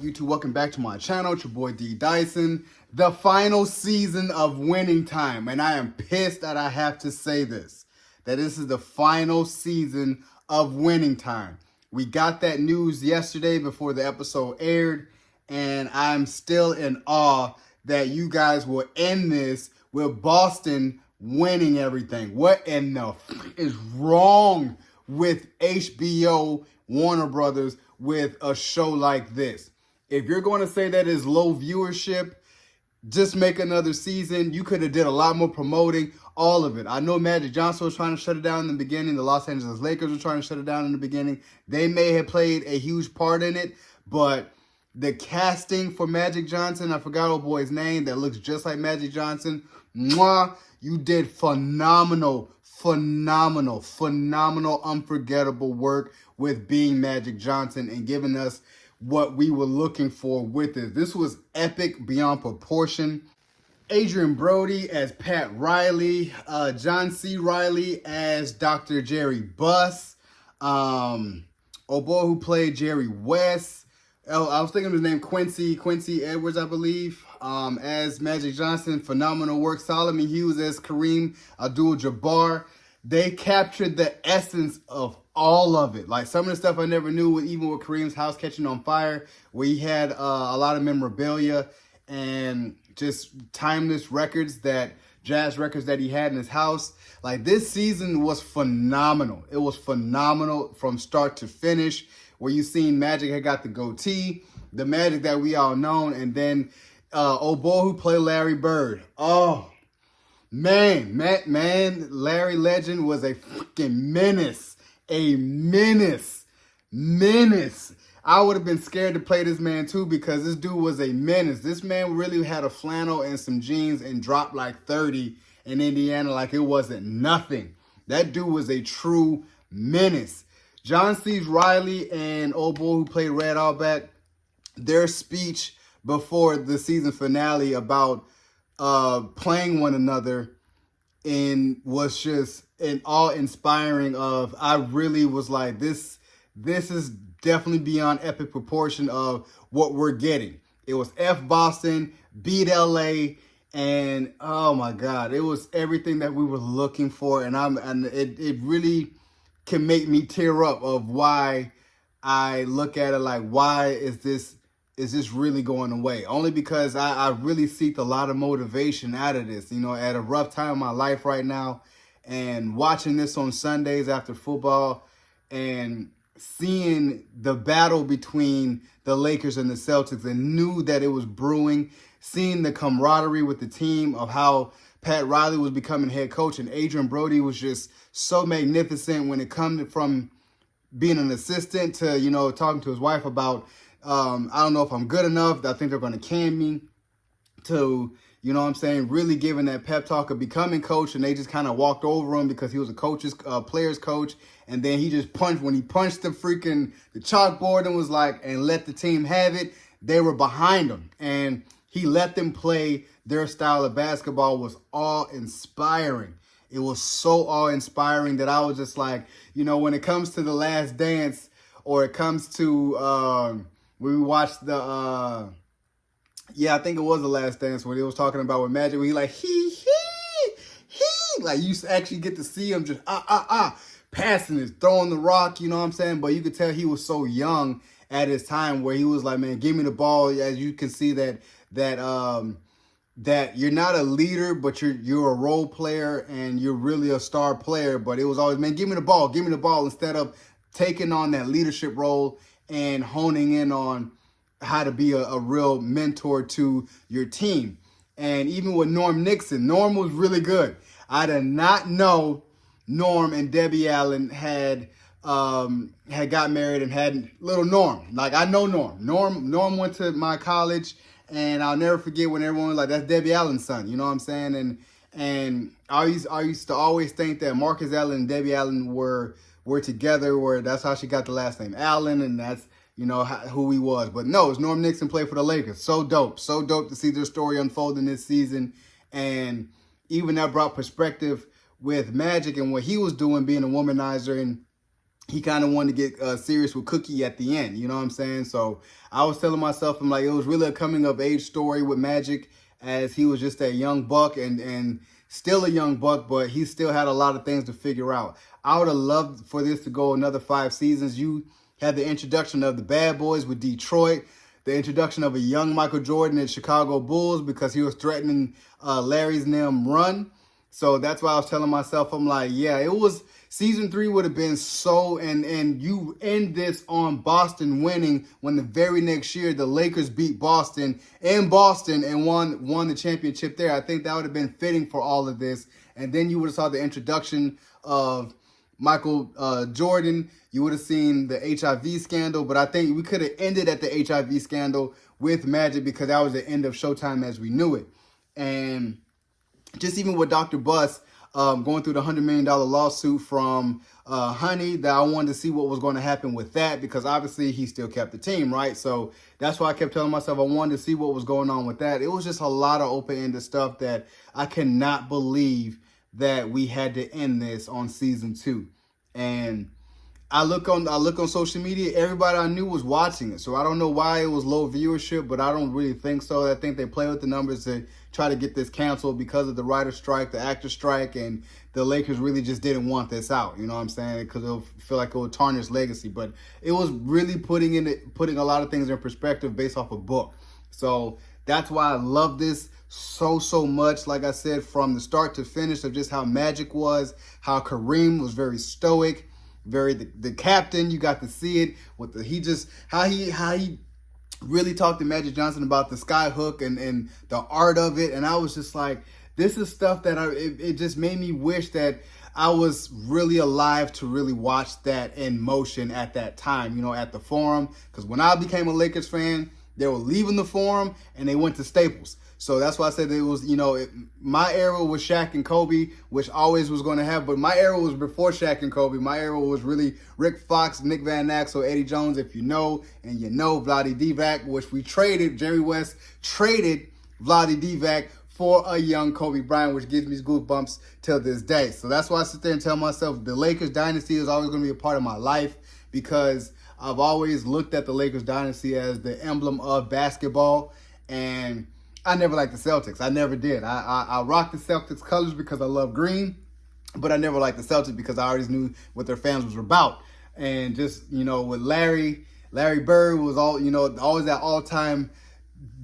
YouTube? Welcome back to my channel. It's your boy D Dyson. The final season of Winning Time, and I am pissed that I have to say this, that this is the final season of Winning Time. We got that news yesterday before the episode aired, and I'm still in awe that you guys will end this with Boston winning everything. What in the f is wrong with HBO, Warner Brothers, with a show like this? If you're going to say that is low viewership, just make another season. You could have did a lot more promoting, all of it. I know MagicJohnson was trying to shut it down in the beginning. The Los Angeles Lakers were trying to shut it down in the beginning. They may have played a huge part in it, but the casting for MagicJohnson, I forgot old boy's name, that looks just like MagicJohnson. Mwah, you did phenomenal, unforgettable work with being MagicJohnson and giving us what we were looking for with it. This was epic beyond proportion. Adrian Brody as Pat Riley, John C. Reilly as Dr. Jerry Buss, oh boy who played Jerry West. Oh, I was thinking of his name, Quincy Edwards, I believe, as MagicJohnson. Phenomenal work. Solomon Hughes as Kareem Abdul-Jabbar. They captured the essence of all of it. Like some of the stuff I never knew, even with Kareem's house catching on fire, where he had a lot of memorabilia and just timeless records, jazz records that he had in his house. Like, this season was phenomenal. It was phenomenal from start to finish, where you seen Magic had got the goatee, the Magic that we all known, and then old boy who played LarryBird. Oh, man, Larry Legend was a freaking menace. A menace. I would have been scared to play this man too, because this dude was a menace. This man really had a flannel and some jeans and dropped like 30 in Indiana like it wasn't nothing. That dude was a true menace. John C. Reilly and old boy who played Red Auerbach, their speech before the season finale about playing one another was just an awe-inspiring of, I really was like, this is definitely beyond epic proportion of what we're getting. It was F Boston, beat LA, and oh my God, it was everything that we were looking for, and it really can make me tear up of why I look at it like, why is this really going away? Only because I really seek a lot of motivation out of this, you know, at a rough time in my life right now, and watching this on Sundays after football and seeing the battle between the Lakers and the Celtics, and knew that it was brewing, seeing the camaraderie with the team of how Pat Riley was becoming head coach, and Adrian Brody was just so magnificent when it comes from being an assistant to, you know, talking to his wife about, I don't know if I'm good enough, I think they're going to can me, to, you know what I'm saying, really giving that pep talk of becoming coach, and they just kind of walked over him because he was a player's coach, and then he just when he punched the chalkboard and was like, and let the team have it, they were behind him, and he let them play their style of basketball. Was awe-inspiring. It was so awe-inspiring that I was just like, you know, when it comes to The Last Dance, or it comes to when we watched the yeah, I think it was The Last Dance, when he was talking about with Magic, where he like he like, you actually get to see him just passing it, throwing the rock, you know what I'm saying? But you could tell he was so young at his time, where he was like, man, give me the ball. As you can see that you're not a leader, but you're a role player, and you're really a star player. But it was always, man, give me the ball, instead of taking on that leadership role and honing in on how to be a real mentor to your team. And even with Norm Nixon, Norm was really good. I did not know Norm and Debbie Allen had got married and had little Norm. Like, I know Norm. Norm went to my college, and I'll never forget when everyone was like, that's Debbie Allen's son. You know what I'm saying? And I used to always think that Marcus Allen and Debbie Allen were together, where that's how she got the last name Allen, and that's, you know, who he was. But no, it's Norm Nixon played for the Lakers. So dope to see their story unfolding this season. And even that brought perspective with Magic and what he was doing, being a womanizer, and he kind of wanted to get serious with Cookie at the end. You know what I'm saying? So I was telling myself, I'm like, it was really a coming of age story with Magic, as he was just a young buck and still a young buck, but he still had a lot of things to figure out. I would have loved for this to go another 5 seasons. You had the introduction of the Bad Boys with Detroit, the introduction of a young Michael Jordan at Chicago Bulls because he was threatening Larry's and them run. So that's why I was telling myself, I'm like, yeah, it was season 3 would have been so, and you end this on Boston winning when the very next year the Lakers beat Boston in Boston and won the championship there. I think that would have been fitting for all of this. And then you would have saw the introduction of Michael Jordan. You would have seen the HIV scandal, but I think we could have ended at the HIV scandal with Magic because that was the end of Showtime as we knew it. And just even with Dr. Buss going through the $100 million lawsuit from Honey, that I wanted to see what was going to happen with that because obviously he still kept the team, right? So that's why I kept telling myself I wanted to see what was going on with that. It was just a lot of open-ended stuff that I cannot believe that we had to end this on season 2. And I look on social media, everybody I knew was watching it. So I don't know why it was low viewership, but I don't really think so. I think they play with the numbers to try to get this canceled because of the writer's strike, the actor strike, and the Lakers really just didn't want this out. You know what I'm saying? Because it'll feel like it would tarnish legacy. But it was really putting a lot of things in perspective based off a book. So that's why I love this so much. Like I said, from the start to finish of just how Magic was, how Kareem was very stoic, very the captain. You got to see it with how he really talked to MagicJohnson about the sky hook and the art of it. And I was just like, this is stuff that it just made me wish that I was really alive to really watch that in motion at that time, at the Forum. Because when I became a Lakers fan, they were leaving the Forum and they went to Staples. So that's why I said it was, my era was Shaq and Kobe, which always was going to have. But my era was before Shaq and Kobe. My era was really Rick Fox, Nick Van Exel, Eddie Jones, if you know, and Vlade Divac, which we traded. Jerry West traded Vlade Divac for a young Kobe Bryant, which gives me goosebumps till this day. So that's why I sit there and tell myself the Lakers dynasty is always going to be a part of my life because I've always looked at the Lakers dynasty as the emblem of basketball. And I never liked the Celtics. I never did. I rocked the Celtics colors because I love green, but I never liked the Celtics because I always knew what their fans was about. And just, with LarryBird was always that all-time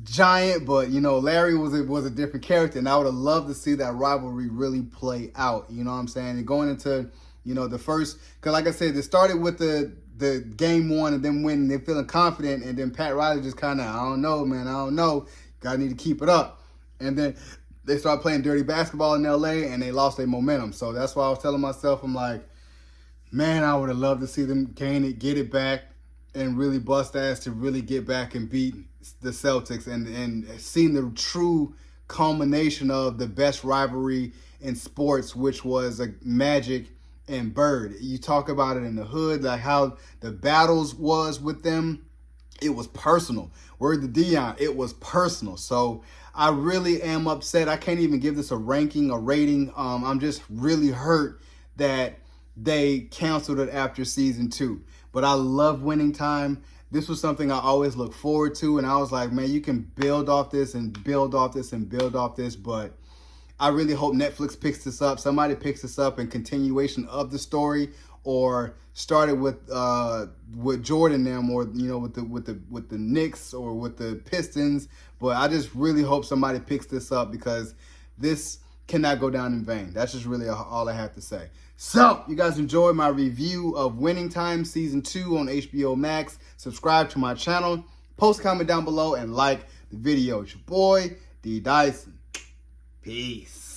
giant, but, Larry was a different character, and I would have loved to see that rivalry really play out. You know what I'm saying? And going into, the first, because like I said, it started with the game 1 and then winning, they're feeling confident, and then Pat Riley just kind of, I don't know, man, I don't know. Gotta need to keep it up. And then they started playing dirty basketball in LA and they lost their momentum. So that's why I was telling myself, I'm like, man, I would have loved to see them gain it, get it back, and really bust ass to really get back and beat the Celtics and seeing the true culmination of the best rivalry in sports, which was a Magic and Bird. You talk about it in the hood, like how the battles was with them. It was personal. Word to Dion, it was personal. So I really am upset. I can't even give this a ranking, a rating. I'm just really hurt that they canceled it after season 2. But I love Winning Time. This was something I always look forward to. And I was like, man, you can build off this and build off this and build off this. But I really hope Netflix picks this up. Somebody picks this up in continuation of the story, or started with Jordan them, or with the Knicks or with the Pistons. But I just really hope somebody picks this up because this cannot go down in vain. That's just really all I have to say. So you guys enjoyed my review of Winning Time season 2 on HBO Max. Subscribe to my channel, post a comment down below, and like the video. It's your boy D Dyson. Peace.